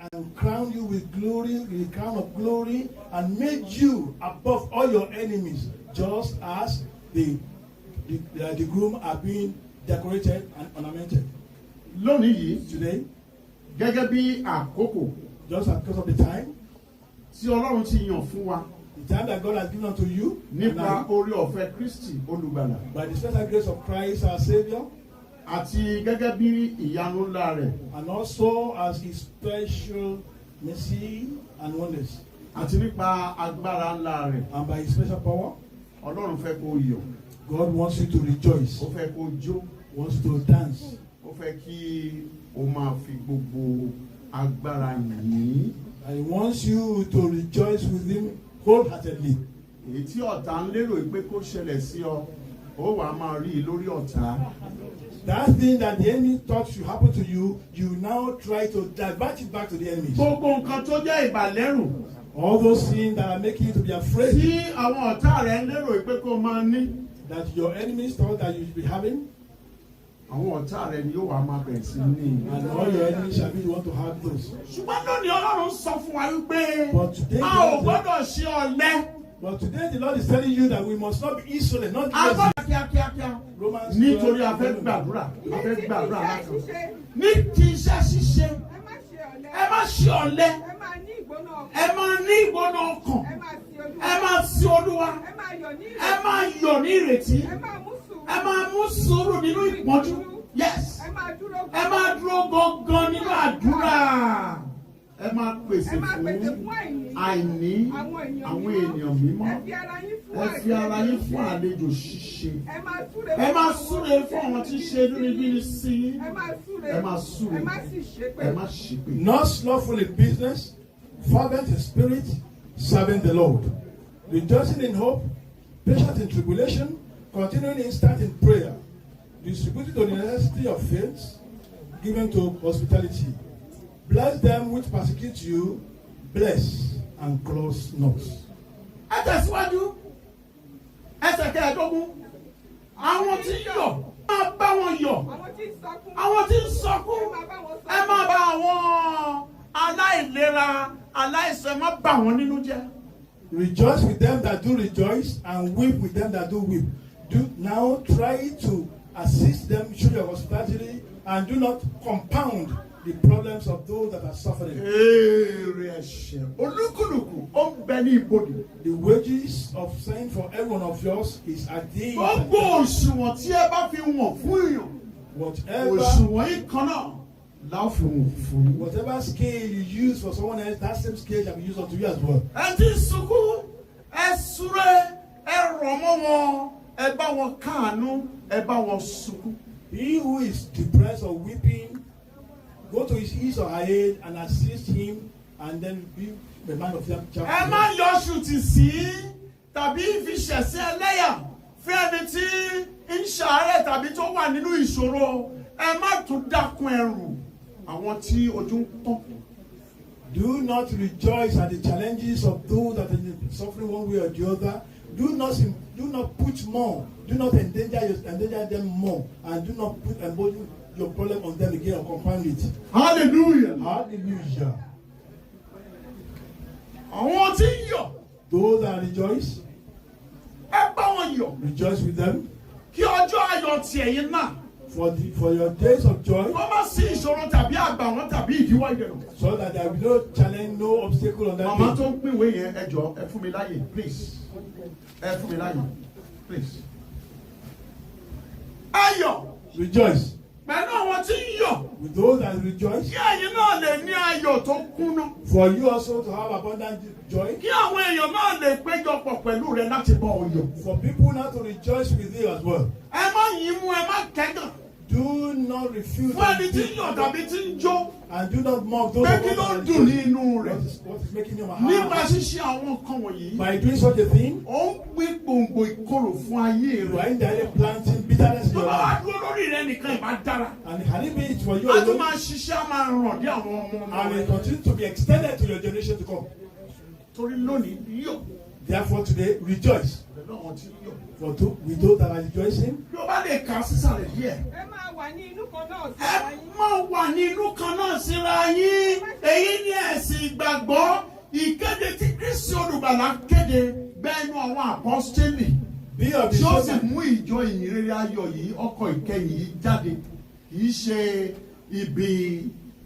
and crowned you with glory, with a crown of glory, and made you above all your enemies, just as the groom are being decorated and ornamented. Today, just because of the time, the time that God has given unto you, by the special grace of Christ our Savior, and also as His special mercy and wonders, and by His special power, God wants you to rejoice, wants you to dance, and He wants you to rejoice with Him wholeheartedly. That thing that the enemy thought should happen to you, you now try to divert it back to the enemies. All those things that are making you to be afraid, that your enemies thought that you should be having, and all your enemies shall be the one to have those. But today the Lord is telling you that we must not be insolent, not lazy. Romans 12. Yes. Not slothful in business, fervent in spirit, serving the Lord, rejoicing in hope, patient in tribulation, continuing instant in prayer, distributing to the necessity of faith, given to hospitality. Bless them which persecute you, bless and close not. Rejoice with them that do rejoice, and weep with them that do weep. Do now try to assist them, show your hospitality, and do not compound the problems of those that are suffering. The wages of sin for every one of yours is a day. Whatever scale you use for someone else, that same scale can be used unto you as well. He who is depressed or weeping, go to his or her aid and assist him, and then be the man of that child. Do not rejoice at the challenges of those that are suffering one way or the other. Do not put more. Do not endanger them more, and do not put your problem on them again or compound it. Hallelujah. Hallelujah. Those that rejoice, rejoice with them. For your days of joy, so that there will be no challenge, no obstacle on that day. Please. Please. Rejoice. With those that rejoice, for you also to have abundant joy, for people now to rejoice with you as well. Do not refuse and do not mock those what is making your heart. By doing such a thing, you are indirectly planting bitterness in your life. And can it be it for you alone? And it continues to be extended to your generation to come. Therefore today, rejoice. For with those that are rejoicing, ìgbàgbọ́ ìkéde tí Kristi olùgbàlà kéde bẹ́ẹ̀nu àwọn apọ́stélì tí ó sì mú ìjọ ìyìnrere ayọ̀ yìí ọkọ̀ ìkẹyìn yìí jáde kìí ṣe ibi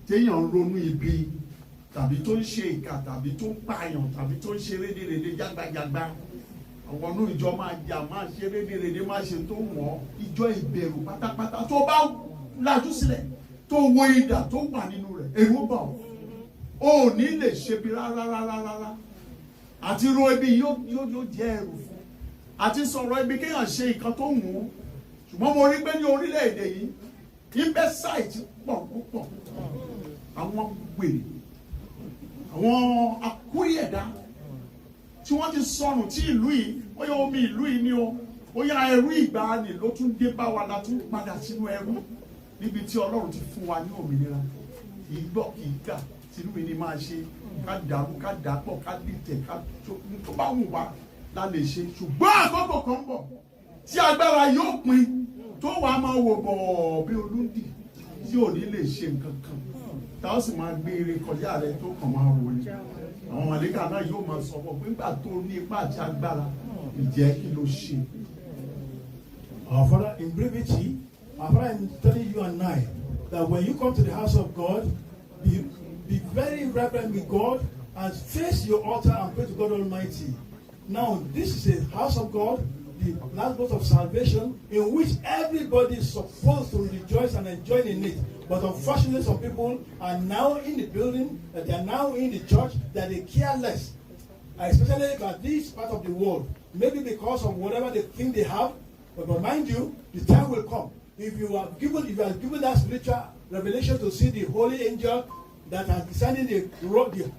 téèyàn ń ronú ibi tàbí tó ń ṣe ìkà tàbí tó ń pààyàn tàbí tó ń ṣe rédèrèdè jágbajàgba àwọn inú ìjọ máa jà máa ṣe rédèrèdè máa ṣe tó wọ́n ìjọ ìbẹ̀rù pátápátá tó bá lajú sílẹ̀ tó wo idà tó wà nínú rẹ̀ èrò bà ó ní lè ṣe bí rárá àti ro ibi yóò jẹ́ ẹrù fún àti sọ̀rọ̀ ibi kéèyàn ṣe nǹkan tó wù ú ṣùgbọ́n mo rí pé ní orílẹ̀-èdè yìí imbecile pọ̀ púpọ̀ àwọn gbèrè àwọn akúrìẹ̀dá tí wọ́n ti sọnù tí ìlú yìí ó yẹ omi ìlú yìí ni ó yá ẹrú ìgbàanì ló tún dé bá wa la tún padà sínú ẹrú níbi tí Ọlọ́run ti fún wa ní òmìnira kì í gbọ́ kì í gbà tìlú yìí ni máa ṣe ká dàrú ká dàpọ̀ ká dìtẹ̀ ká tó bá wù wá la lè ṣe ṣùgbọ́n àkókò kan bọ̀ tí agbára yóò pin tó wàá máa wò bọ̀ bí olúndì tí ò ní lè ṣe nǹkan kan táwọn sì máa gbé eré kọjá rẹ tó kàn máa wò ni àwọn màlẹ́kà náà yóò máa sọ fún nígbà tó ní ipá àti agbára ìjẹ́ kí ló ṣe. Our Father, in brevity, our Father, I'm telling you and I that when you come to the house of God, be very reverent with God and face your altar and pray to God Almighty. Now, this is a house of God, the last boat of salvation, in which everybody is supposed to rejoice and enjoy in it. But unfortunately, some people are now in the building, they are now in the church, that they care less, especially about this part of the world. Maybe because of whatever they think they have. But mind you, the time will come. If you are given that spiritual revelation to see the holy angel that has descended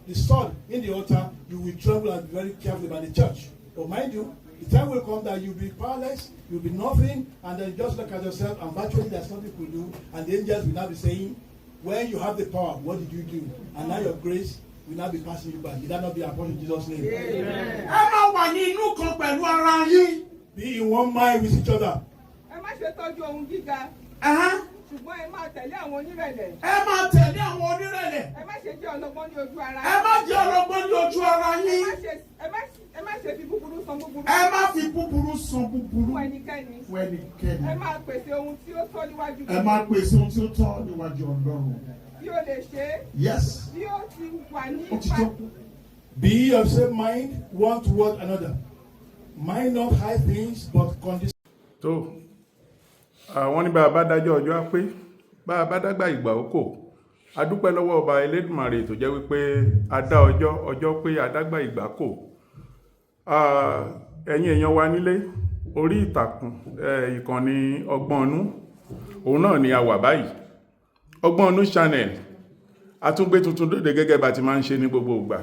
the sword in the altar, you will tremble and be very careful about the church. But mind you, the time will come that you'll be powerless, you'll be nothing, and then just look at yourself, and virtually there's nothing you do, and the angels will now be saying, when you have the power, what did you do? And now your grace will not be passing you by. Did that not be upon in Jesus' name? Amen. Be in one mind with each other. Ṣùgbọ́n ẹ máa tẹ̀lé àwọn onírẹ̀lẹ̀. Ẹ máa tẹ̀lé àwọn onírẹ̀lẹ̀. Ẹ má ṣe jẹ́ ọlọ́gbọ́n ní ojú ara. Ẹ má jẹ́ ọlọ́gbọ́n ní ojú ara yín. Ẹ má ṣe fi búburú san búburú. Ẹ má fi búburú san búburú. Fún ẹnikẹ́ni. Fún ẹnikẹ́ni. Ẹ máa pèsè ohun tí ó tọ́ níwájú. Ẹ máa pèsè ohun tí ó tọ́ níwájú Ọlọ́run. Bí o lè ṣe. Yes. Bí o ti wà ní ipa. Be of same mind one toward another. Mind not high things but condition. So, àwọn ní bá a bá dájọ́ ọjọ́ á pé bá a bá dágbà ìgbà ó kò a dúpẹ́ lọ́wọ́ ọba Elédùmarè tó jẹ́ wípé a dá ọjọ́ pé a dágbà ìgbà kò. Ẹ̀yin èèyàn wa nílé orí ìtàkùn ìkànnì Ogboninun òun náà ni a wà báyìí. Ogboninun Channel àtúngbé tuntun dòde gẹ́gẹ́ bá ti máa ń ṣe ní gbogbo ìgbà.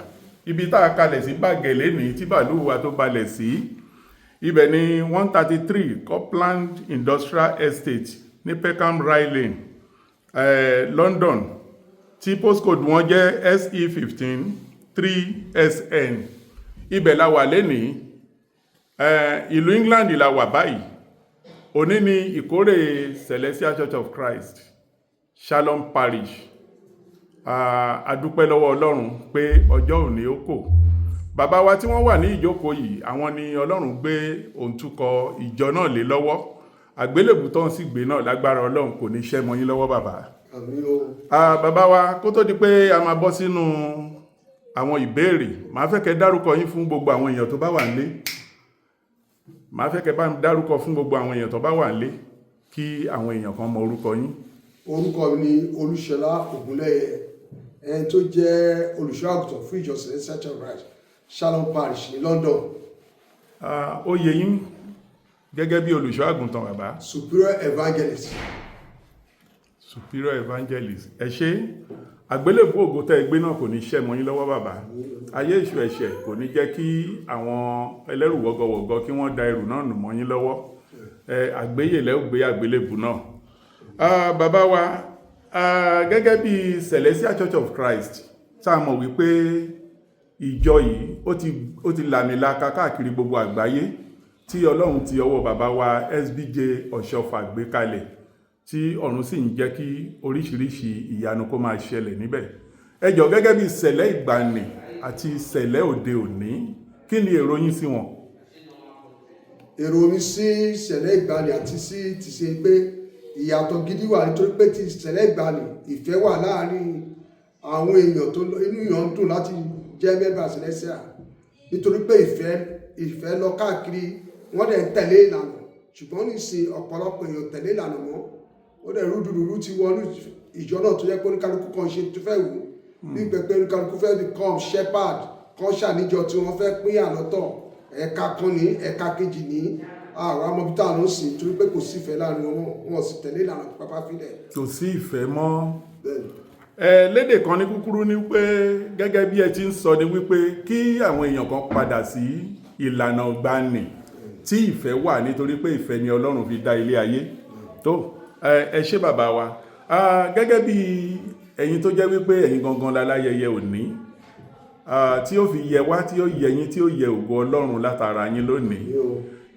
Ibi tá a kalẹ̀ sí bàgẹ̀ lénìí tí bàálù wa tó balẹ̀ sí ibẹ̀ ni 133 Copland Industrial Estate ní Peckham Rye Lane, London, tí postcode wọn jẹ́ SE15 3SN. Ibẹ̀ la wà lénìí. Ìlú England la wà báyìí. Òní ni ìkórè Celestial Church of Christ Shalom Parish. A dúpẹ́ lọ́wọ́ Ọlọ́run pé ọjọ́ òní ó kò. Bàbá wa tí wọ́n wà ní ìjókòó yìí, àwọn ni Ọlọ́run gbé òǹtukọ̀ ìjọ náà lé lọ́wọ́. Àgbélébù tó ń sì gbé náà lágbára Ọlọ́run kò ní ṣẹ́ mọ́ yín lọ́wọ́ bàbá. Àmín o. Bàbá wa kó tó di pé a máa bọ́ sínú àwọn ìbéèrè, màá fẹ́ kẹ́ dárúkọ yín fún gbogbo àwọn èèyàn tó bá wà nílé. Màá fẹ́ kẹ́ bá mi dárúkọ fún gbogbo àwọn èèyàn tó bá wà nílé kí àwọn èèyàn kan mọ orúkọ yín. Orúkọ mi ni Olúṣọlá Ògúnlẹ́yẹ, ẹni tó jẹ́ olùṣọ́-àgùntàn fún ìjọ Celestial Church of Christ Shalom Parish ní London. Oyè yín gẹ́gẹ́ bí olùṣọ́-àgùntàn bàbá. Superior Evangelist. Superior Evangelist. Ẹ ṣé. Àgbélébù ògo tẹ́ ẹ gbé náà kò ní ṣẹ́ mọ́ yín lọ́wọ́ bàbá. Ayé èṣù ẹ̀ṣẹ̀ kò ní jẹ́ kí àwọn ẹlẹ́rù wọ́gọwọ̀gọ kí wọ́n da ẹrù náà nù mọ́ yín lọ́wọ́. Àgbéyèlẹ́ ò gbé àgbélébù náà. Bàbá wa gẹ́gẹ́ bí Celestial Church of Christ tá a mọ̀ wípé ìjọ yìí ó ti làmìlaka káàkiri gbogbo àgbáyé tí Ọlọ́run ti ọwọ́ bàbá wa SBJ Ọ̀ṣọ́fà gbé kalẹ̀ tí ọ̀run sì ń jẹ́ kí oríṣiríṣi ìyanu kó máa ṣẹlẹ̀ níbẹ̀. ẹ jọ̀ọ́ gẹ́gẹ́ bí ìṣẹ̀lẹ̀ ìgbàanì àti ìṣẹ̀lẹ̀ òde òní kí ni èrò yín sí wọn? èrò mi sí ìṣẹ̀lẹ̀ ìgbàanì àti sí ti ṣe pé ìyàtọ̀ gidi wà nítorí pé ti ìṣẹ̀lẹ̀ ìgbàanì ìfẹ́ wà láàárín àwọn èèyàn tó inú èèyàn ń dùn láti jẹ́ mẹ́bà Celestial nítorí pé ìfẹ́ lọ káàkiri wọ́n dẹ̀ ń tẹ̀lé ìlànà ṣùgbọ́n nísìn ọ̀pọ̀lọpọ̀ èèyàn tẹ̀lé ìlànà mọ́ ó dẹ̀ rúdurùdu ti wọnú ìjọ náà tó yẹ pé oníkálukú kan ṣe tó fẹ́ wù bí pẹpẹ oníkálukú fẹ́ become shepherd kan ṣàníjọ tí wọ́n fẹ́ pín àlọ́tọ̀ ẹ̀ka kan ní ẹ̀ka kejì ní àwọn amọ̀bítà ló sì torí pé kò sí ìfẹ́ láàrin wọn sì tẹ̀lé ìlànà pápá fílẹ̀. kò sí ìfẹ́ mọ́. Lédè kan ní kúkúrú ni pé gẹ́gẹ́ bí ẹ ti ń sọ ni wípé kí àwọn èèyàn kan padà sí ìlànà ìgbàanì tí ìfẹ́ wà nítorí pé ìfẹ́ ni Ọlọ́run fi dá ilé ayé. Tó ẹ ṣé bàbá wa gẹ́gẹ́ bí ẹ̀yin tó jẹ́ wípé ẹ̀yin gangan láláyẹyẹ òní tí ó fi yẹ wá tí ó yẹ yín tí ó yẹ ògo Ọlọ́run látara yín lónìí.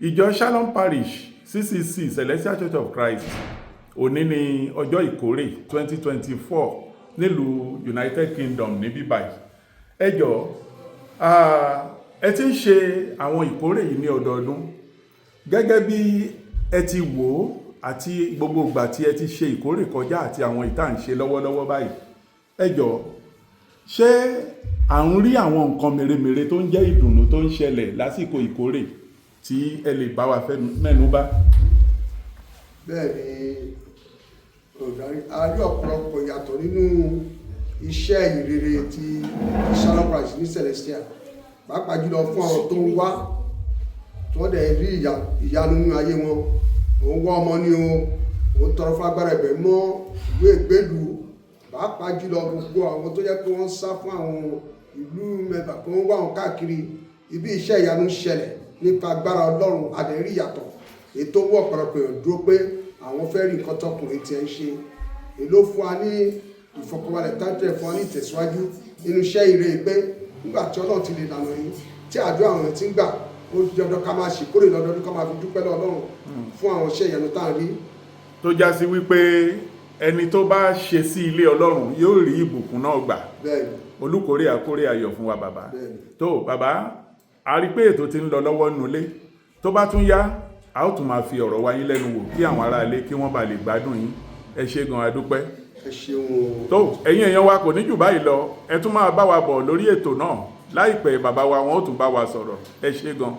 Ìjọ Shalom Parish CCC Celestial Church of Christ òní ni ọjọ́ ìkórè 2024 nílùú United Kingdom ní bíbáyìí. Ẹ jọ̀ọ́ ẹ ti ń ṣe àwọn ìkórè yìí ní ọdọọdún gẹ́gẹ́ bí ẹ ti wò ó àti gbogbo ìgbà tí ẹ ti ṣe ìkórè kọjá àti àwọn ìta ń ṣe lọ́wọ́lọ́wọ́ báyìí. Ẹ jọ̀ọ́ ṣé à ń rí àwọn nǹkan mèremère tó ń jẹ́ ìdùnnú tó ń ṣẹlẹ̀ lásìkò ìkórè tí ẹ lè bá wa fẹ́ mẹ́nu bà? bẹ́ẹ̀ ni ọ̀darí a rí ọ̀pọ̀lọpọ̀ ìyàtọ̀ nínú iṣẹ́ ìrere ti Shalom Parish ní Celestial pàápàá jùlọ fún àwọn tó ń wá tí wọ́n dẹ̀ rí ìyanu nínú ayé wọn òun wá ọmọ ní òun tọrọ fún agbára ẹ̀bẹ̀ mọ́ ìwé ìgbélú pàápàá jùlọ gbogbo àwọn tó yẹ pé wọ́n sá fún àwọn ìlú mẹ́bà tó ń wá wọn káàkiri ibi iṣẹ́ ìyanu ń ṣẹlẹ̀ nípa agbára Ọlọ́run àdẹ̀rí ìyàtọ̀ ètò owó ọ̀pọ̀lọpọ̀ èèyàn dúró pé àwọn fẹ́ rí nǹkan tọkùnrin tí ẹ ń ṣe èló fún wa ní ìfọkànbalẹ̀ táńtẹ̀ fún wa ní ìtẹ̀síwájú nínú iṣẹ́ ìre pé nígbà tí Ọlọ́run ti lè dànà yìí tí àjọ àwọn tí ń gbà ó di dandan ká máa ṣèkórè lọ́dọọdún ká máa fi dúpẹ́ lọ́dọọdún fún àwọn iṣẹ́ ìyanu tá à ń rí. tó já sí wípé ẹni tó bá ṣe sí ilé Ọlọ́run yóò rí ìbùkún náà gbà. olùkórè àkórè ayọ̀ fún wa bàbá. tó bàbá a rí pé ètò ti ń lọ lọ́wọ́ nulẹ̀ tó bá tún yá a ó tún máa fi ọ̀rọ̀ wa yín lẹ́nu wò kí àwọn ará ilé kí wọ́n bá lè gbádùn yín. Ẹ ṣé gan adúpẹ́. ẹ ṣeun. tó ẹ̀yin èèyàn wa kò ní jù báyìí lọ ẹ tún máa bá wa bọ̀ lórí ètò náà láìpẹ́ bàbá wa wọn ó tún bá wa sọ̀rọ̀. Ẹ ṣé gan.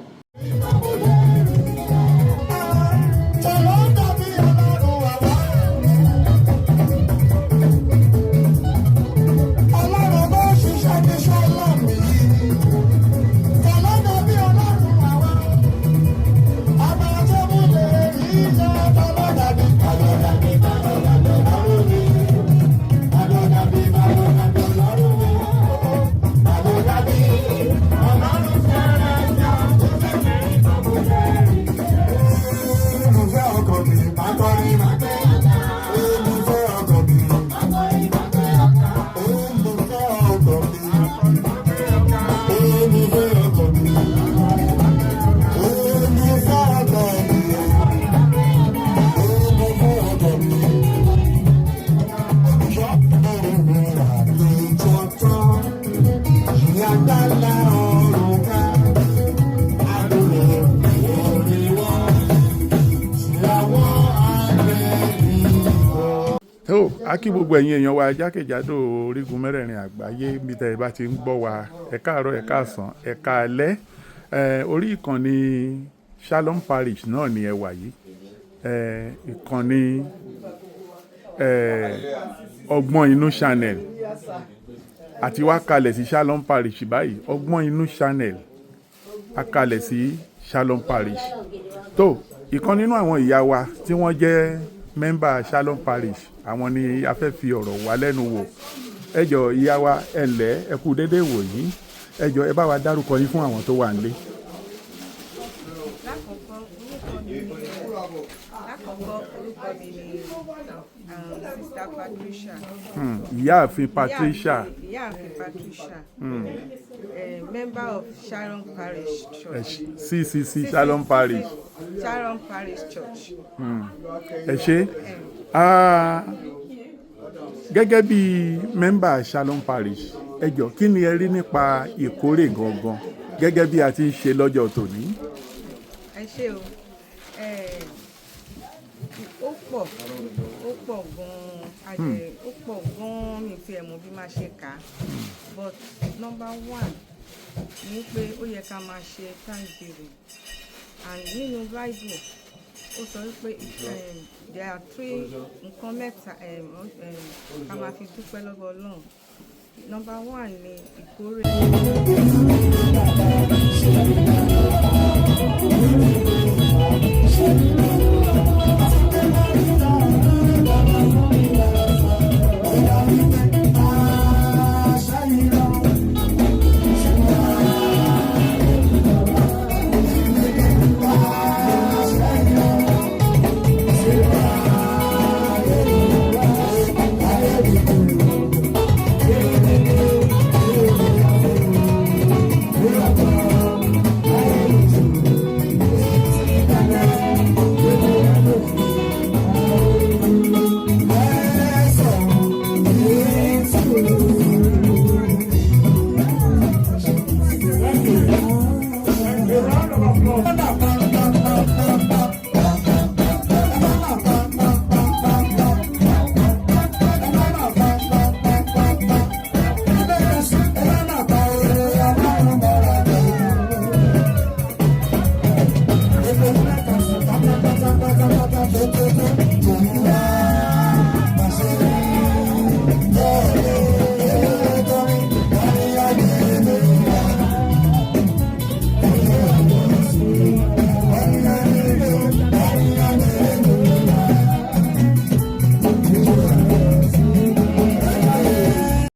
A kí gbogbo ẹ̀yin èèyàn wa jákèjádò orígun mẹ́rẹ̀ẹ̀rin àgbáyé bí tẹ́ ẹ bá ti ń gbọ́ wa ẹ káàárọ̀ ẹ káàsán ẹ káalẹ́ orí ìkànnì Shalom Parish náà ni ẹ wà yìí ìkànnì Ogboninun Channel àti wá kalẹ̀ sí Shalom Parish báyìí Ogboninun Channel a kalẹ̀ sí Shalom Parish. tó ìkan nínú àwọn ìyá wa tí wọ́n jẹ́ mẹ́mbà Shalom Parish àwọn ni a fẹ́ fi ọ̀rọ̀ wá lẹ́nu wò. Ẹ jọ̀ọ́ ìyá wa ẹ ǹlẹ́ ẹ kú déédéé wò yìí ẹ jọ̀ọ́ ẹ bá wa dárúkọ yín fún àwọn tó wà nílé. lákọ̀ọ́kọ́ orúkọ mi ni Sister Patricia. Ìyáàfin Patricia. Ìyáàfin Patricia. Member of Shalom Parish Church. Ccc Shalom Parish. Shalom Parish Church. Ẹ ṣé. gẹ́gẹ́ bí mẹ́mbà Shalom Parish ẹ jọ̀ọ́ kí ni ẹ rí nípa ìkórè gangan gẹ́gẹ́ bí a ti ń ṣe lọ́jọ́ tòní. ẹ ṣé o ó pọ̀ gan-an ó pọ̀ gan-an mi ti ẹ̀ mọ̀ bí máa ṣe kà á but number one ni pé ó yẹ ká máa ṣe thanksgiving and nínú Bible ó sọ wípé there are three nǹkan mẹ́ta ká máa fi dúpẹ́ lọ́wọ́ Ọlọ́run. Number one ni ìkórè.